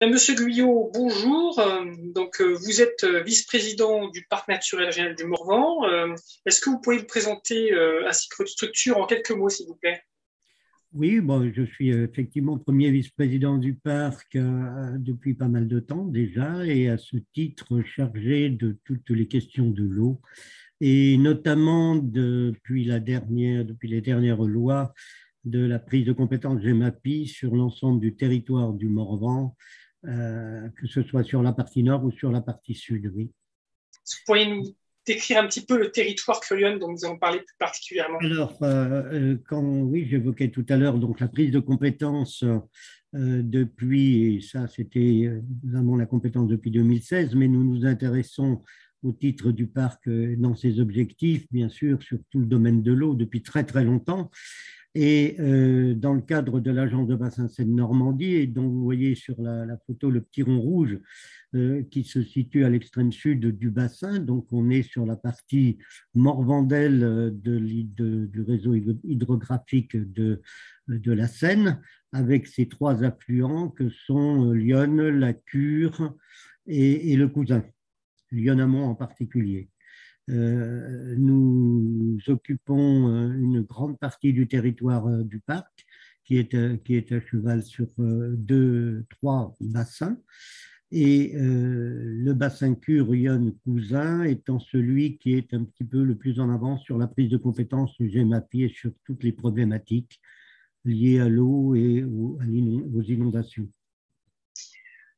Monsieur Guyot, bonjour. Vous êtes vice-président du Parc naturel régional du Morvan. Est-ce que vous pouvez vous présenter ainsi que votre structure en quelques mots, s'il vous plaît? Oui, bon, je suis effectivement premier vice-président du parc depuis pas mal de temps déjà et à ce titre chargé de toutes les questions de l'eau et notamment depuis les dernières lois de la prise de compétence GEMAPI sur l'ensemble du territoire du Morvan, que ce soit sur la partie nord ou sur la partie sud, oui. Est-ce que vous pourriez nous décrire un petit peu le territoire Curion dont nous allons parler plus particulièrement? Alors, oui, j'évoquais tout à l'heure donc la prise de compétence depuis, et ça c'était, nous avons la compétence depuis 2016, mais nous nous intéressons au titre du parc dans ses objectifs, bien sûr, sur tout le domaine de l'eau depuis très très longtemps. Et dans le cadre de l'agence de bassin Seine-Normandie, et dont vous voyez sur la photo le petit rond rouge qui se situe à l'extrême sud du bassin, donc on est sur la partie Morvandelle du réseau hydrographique de la Seine, avec ses trois affluents que sont l'Yonne, la Cure et le Cousin, l'Yonne amont en particulier. Nous occupons une grande partie du territoire du parc, qui est à cheval sur trois bassins. Et le bassin Cure-Yonne-Cousin étant celui qui est un petit peu le plus en avance sur la prise de compétence du GEMAPI et sur toutes les problématiques liées à l'eau et aux inondations.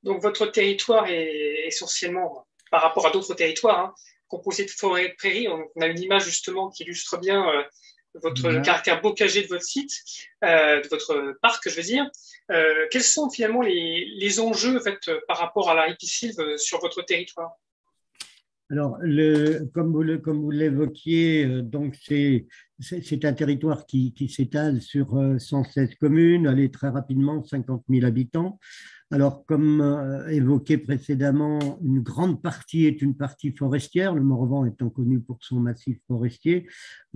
Donc, votre territoire est essentiellement, par rapport à d'autres territoires, hein, composé de forêts et de prairies. On a une image justement qui illustre bien le Voilà. caractère bocager de votre site, de votre parc, je veux dire. Quels sont finalement les enjeux en fait, par rapport à la ripisylve sur votre territoire? Alors, comme vous l'évoquiez, donc c'est un territoire qui s'étale sur 116 communes, allez très rapidement 50 000 habitants. Alors, comme évoqué précédemment, une grande partie est une partie forestière, le Morvan étant connu pour son massif forestier,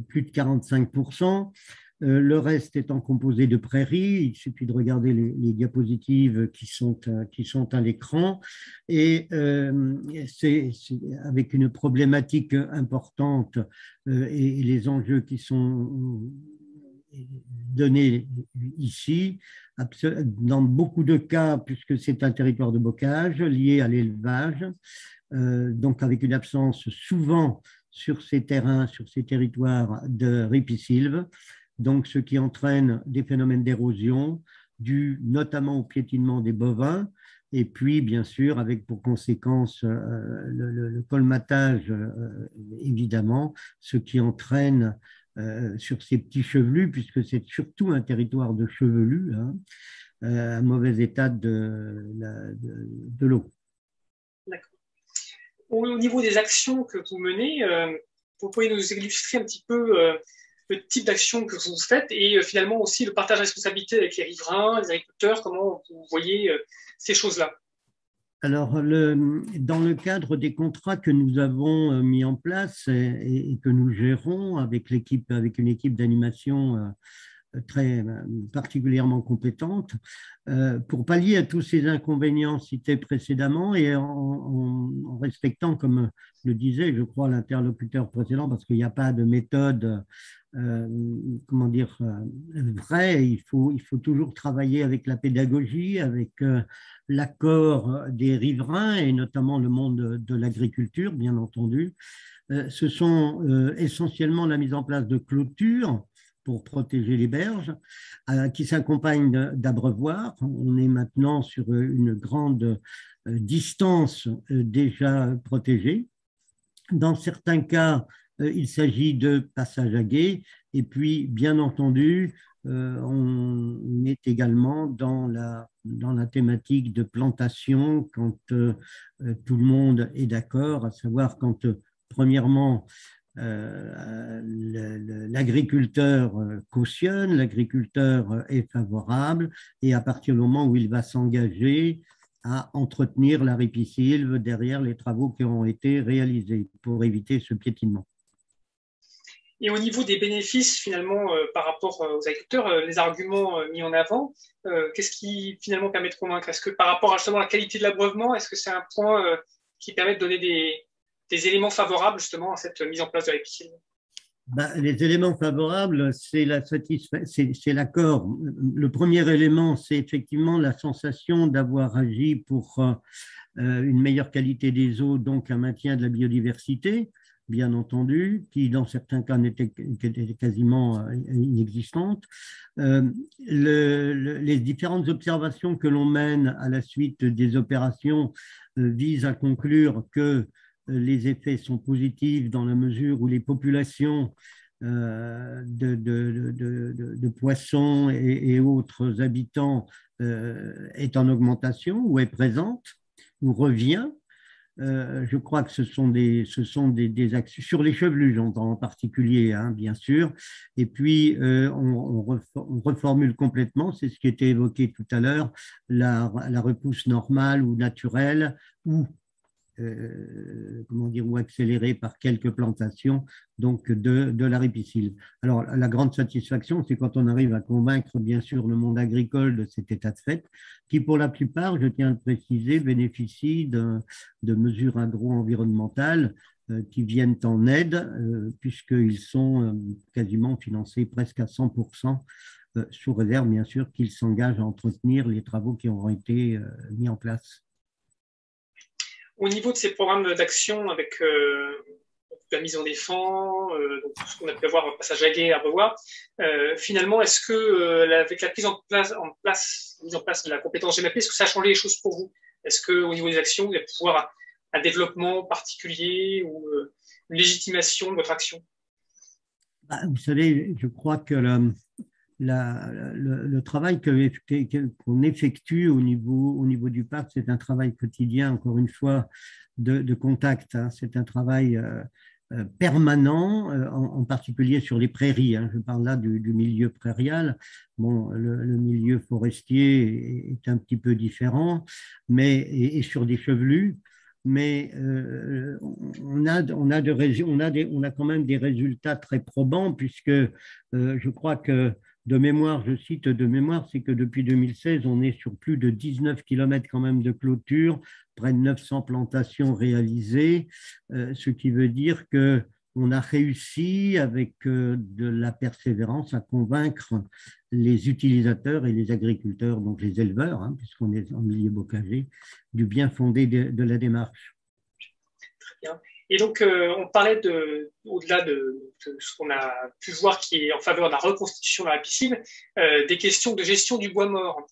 plus de 45%. Le reste étant composé de prairies, il suffit de regarder les diapositives qui sont à l'écran. Et c'est avec une problématique importante et les enjeux qui sont donnés ici, dans beaucoup de cas, puisque c'est un territoire de bocage lié à l'élevage, donc avec une absence souvent sur ces terrains, sur ces territoires de ripisylve, donc ce qui entraîne des phénomènes d'érosion dus notamment au piétinement des bovins, et puis bien sûr avec pour conséquence le colmatage, évidemment, ce qui entraîne sur ces petits chevelus, puisque c'est surtout un territoire de chevelus, hein, un mauvais état de l'eau. Au niveau des actions que vous menez, vous pouvez nous illustrer un petit peu le type d'action que vous faites et finalement aussi le partage de responsabilité avec les riverains, les agriculteurs, comment vous voyez ces choses-là? Alors, dans le cadre des contrats que nous avons mis en place et que nous gérons avec une équipe d'animation très particulièrement compétente, pour pallier à tous ces inconvénients cités précédemment et en respectant, comme le disait, je crois, l'interlocuteur précédent, parce qu'il n'y a pas de méthode euh, comment dire, vraie. Il faut toujours travailler avec la pédagogie, avec l'accord des riverains et notamment le monde de l'agriculture, bien entendu. Ce sont essentiellement la mise en place de clôtures pour protéger les berges, qui s'accompagnent d'abreuvoirs. On est maintenant sur une grande distance déjà protégée. Dans certains cas, il s'agit de passage à gué. Et puis, bien entendu, on est également dans la thématique de plantation quand tout le monde est d'accord, à savoir quand, premièrement, l'agriculteur cautionne, l'agriculteur est favorable, et à partir du moment où il va s'engager à entretenir la ripisylve derrière les travaux qui ont été réalisés pour éviter ce piétinement. Et au niveau des bénéfices, finalement, par rapport aux agriculteurs, les arguments mis en avant, qu'est-ce qui finalement permet de convaincre? Est-ce que par rapport à justement la qualité de l'abreuvement, est-ce que c'est un point qui permet de donner des éléments favorables justement à cette mise en place de la piscine? Ben, les éléments favorables, c'est l'accord. Le premier élément, c'est effectivement la sensation d'avoir agi pour une meilleure qualité des eaux, donc un maintien de la biodiversité, bien entendu, qui dans certains cas était quasiment inexistante. Les différentes observations que l'on mène à la suite des opérations visent à conclure que les effets sont positifs dans la mesure où les populations de poissons et autres habitants est en augmentation ou est présente ou revient. Je crois que ce sont des actions sur les chevelus, j'entends en particulier, hein, bien sûr. Et puis, on reformule complètement, c'est ce qui était évoqué tout à l'heure, la repousse normale ou naturelle ou comment dire, ou accéléré par quelques plantations donc de la ripisyle. Alors, la grande satisfaction, c'est quand on arrive à convaincre, bien sûr, le monde agricole de cet état de fait, qui, pour la plupart, je tiens à le préciser, bénéficient de mesures agro-environnementales qui viennent en aide, puisqu'ils sont quasiment financés presque à 100%, sous réserve, bien sûr, qu'ils s'engagent à entretenir les travaux qui auront été mis en place. Au niveau de ces programmes d'action avec la mise en défense, donc ce qu'on a pu voir au passage à guet à Beauvoir, finalement, est-ce que avec la mise en place de la compétence GMAP, est-ce que ça a changé les choses pour vous? Est-ce qu'au niveau des actions, vous allez pouvoir un développement particulier ou une légitimation de votre action? Bah, vous savez, je crois que le travail qu'on effectue au niveau du parc, c'est un travail quotidien, encore une fois, de contact. Hein. C'est un travail permanent, en particulier sur les prairies. Hein. Je parle là du milieu prairial. Bon, le milieu forestier est un petit peu différent, mais et sur des chevelus. Mais on a quand même des résultats très probants, puisque je crois que de mémoire, je cite de mémoire, c'est que depuis 2016, on est sur plus de 19 km quand même de clôture, près de 900 plantations réalisées, ce qui veut dire qu'on a réussi avec de la persévérance à convaincre les utilisateurs et les agriculteurs, donc les éleveurs, hein, puisqu'on est en milieu bocager, du bien fondé de la démarche. Très bien. Et donc, on parlait au-delà de ce qu'on a pu voir qui est en faveur de la reconstitution de la piscine, des questions de gestion du bois mort.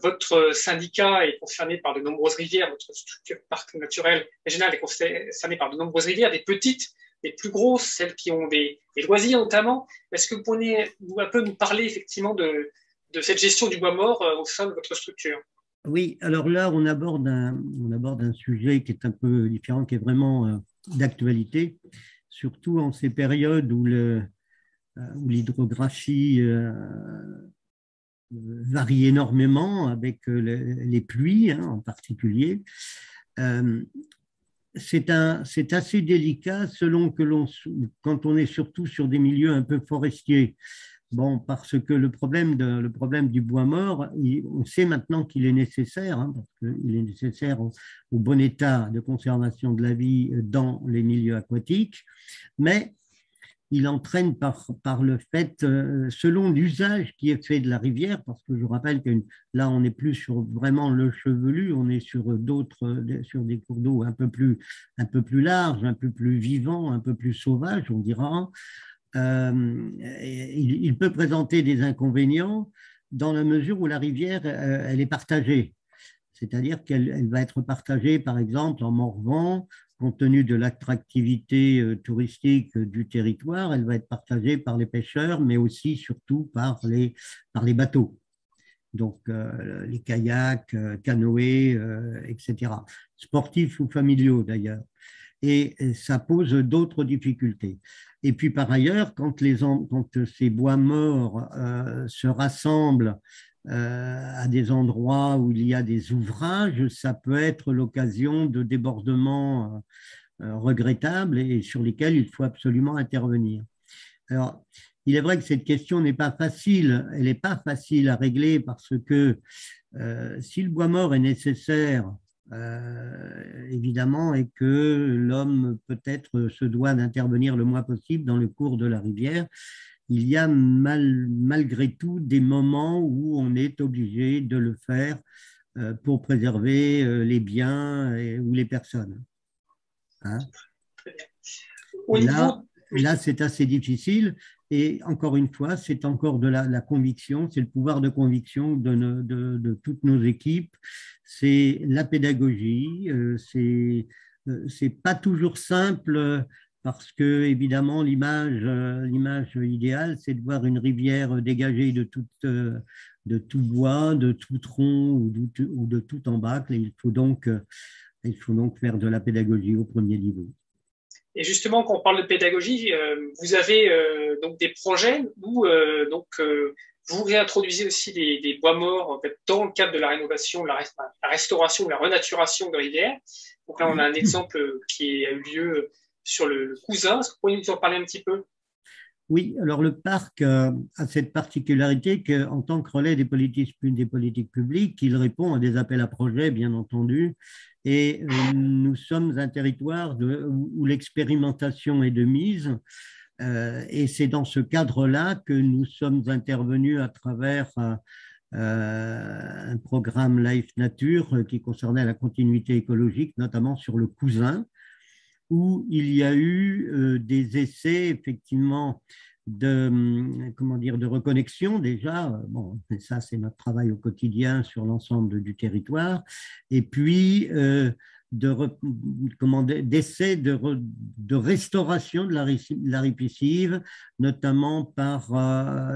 Votre syndicat est concerné par de nombreuses rivières, votre structure parc naturel régional est concerné par de nombreuses rivières, des petites, des plus grosses, celles qui ont des loisirs notamment. Est-ce que vous pourriez un peu nous parler effectivement de cette gestion du bois mort au sein de votre structure? Oui, alors là, on aborde un sujet qui est un peu différent, qui est vraiment d'actualité, surtout en ces périodes où l'hydrographie varie énormément avec les pluies, hein, en particulier. C'est assez délicat quand on est surtout sur des milieux un peu forestiers. Bon, parce que le problème du bois mort, on sait maintenant qu'il est nécessaire, hein, parce qu'il est nécessaire au bon état de conservation de la vie dans les milieux aquatiques, mais il entraîne par le fait, selon l'usage qui est fait de la rivière, parce que je rappelle que là, on n'est plus sur vraiment le chevelu, on est sur des cours d'eau un peu plus larges, un peu plus vivants, un peu plus sauvages, on dira. Il peut présenter des inconvénients dans la mesure où la rivière, elle est partagée. C'est-à-dire qu'elle va être partagée, par exemple, en Morvan, compte tenu de l'attractivité touristique du territoire, elle va être partagée par les pêcheurs, mais aussi, surtout, par les bateaux. Donc, les kayaks, canoës, etc. Sportifs ou familiaux, d'ailleurs. Et ça pose d'autres difficultés. Et puis par ailleurs, quand ces bois morts se rassemblent à des endroits où il y a des ouvrages, ça peut être l'occasion de débordements regrettables et sur lesquels il faut absolument intervenir. Alors, il est vrai que cette question n'est pas facile, elle n'est pas facile à régler parce que si le bois mort est nécessaire, évidemment, et que l'homme peut-être se doit d'intervenir le moins possible dans le cours de la rivière, il y a malgré tout des moments où on est obligé de le faire pour préserver les biens ou les personnes. Hein? Au niveau... Là, c'est assez difficile. Et encore une fois, c'est encore de la conviction, c'est le pouvoir de conviction de toutes nos équipes, c'est la pédagogie, c'est pas toujours simple parce que, évidemment, l'image idéale, c'est de voir une rivière dégagée de tout bois, de tout tronc ou de tout embâcle. Et il faut donc faire de la pédagogie au premier niveau. Et justement, quand on parle de pédagogie, vous avez donc des projets où vous réintroduisez aussi des bois morts en fait, dans le cadre de la rénovation, la restauration, la renaturation de rivières. Donc là, on a un exemple qui a eu lieu sur le Cousin. Est-ce que vous pourriez nous en parler un petit peu? Oui, alors le parc a cette particularité qu'en tant que relais des politiques publiques, il répond à des appels à projets, bien entendu, et nous sommes un territoire où l'expérimentation est de mise, et c'est dans ce cadre-là que nous sommes intervenus à travers un programme Life Nature qui concernait la continuité écologique, notamment sur le Cousin, où il y a eu des essais effectivement de reconnexion déjà. Bon, ça c'est notre travail au quotidien sur l'ensemble du territoire. Et puis d'essais de restauration de la ripiscive, notamment par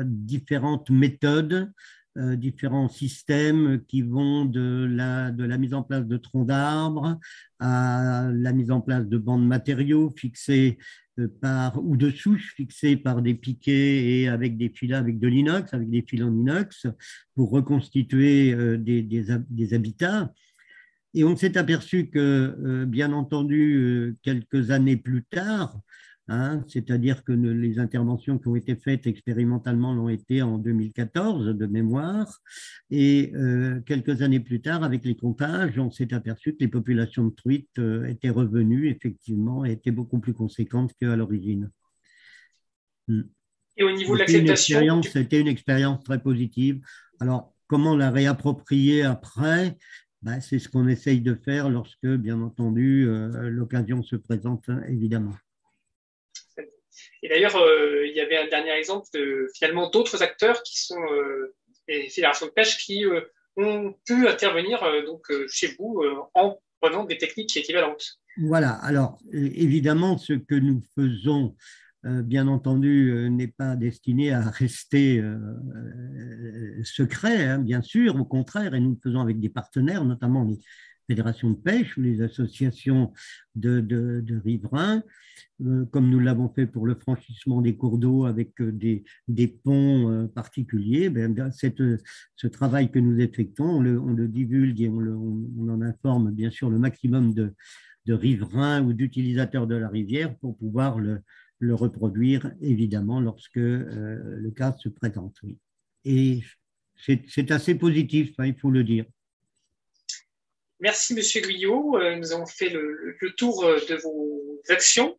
différentes méthodes, différents systèmes qui vont de la mise en place de troncs d'arbres à la mise en place de bancs de matériaux fixés ou de souches fixées par des piquets et avec des filets avec de l'inox, avec des fils en inox pour reconstituer des habitats. Et on s'est aperçu que, bien entendu, quelques années plus tard, c'est-à-dire que les interventions qui ont été faites expérimentalement l'ont été en 2014 de mémoire, et quelques années plus tard, avec les comptages, on s'est aperçu que les populations de truites étaient revenues effectivement et étaient beaucoup plus conséquentes qu'à l'origine. Et au niveau de l'acceptation, c'était une expérience très positive. Alors, comment la réapproprier après? C'est ce qu'on essaye de faire lorsque, bien entendu, l'occasion se présente, évidemment. Et d'ailleurs, il y avait un dernier exemple de finalement d'autres acteurs qui sont les fédérations de pêche qui ont pu intervenir chez vous en prenant des techniques équivalentes. Voilà. Alors, évidemment, ce que nous faisons, bien entendu, n'est pas destiné à rester secret, bien sûr, au contraire, et nous le faisons avec des partenaires, notamment les fédérations de pêche ou les associations de riverains, comme nous l'avons fait pour le franchissement des cours d'eau avec des ponts particuliers. Ce travail que nous effectuons, on le divulgue et on en informe bien sûr le maximum de riverains ou d'utilisateurs de la rivière pour pouvoir le reproduire, évidemment, lorsque le cas se présente. Oui. Et c'est assez positif, il faut le dire. Merci, Monsieur Guyot. Nous avons fait le tour de vos actions.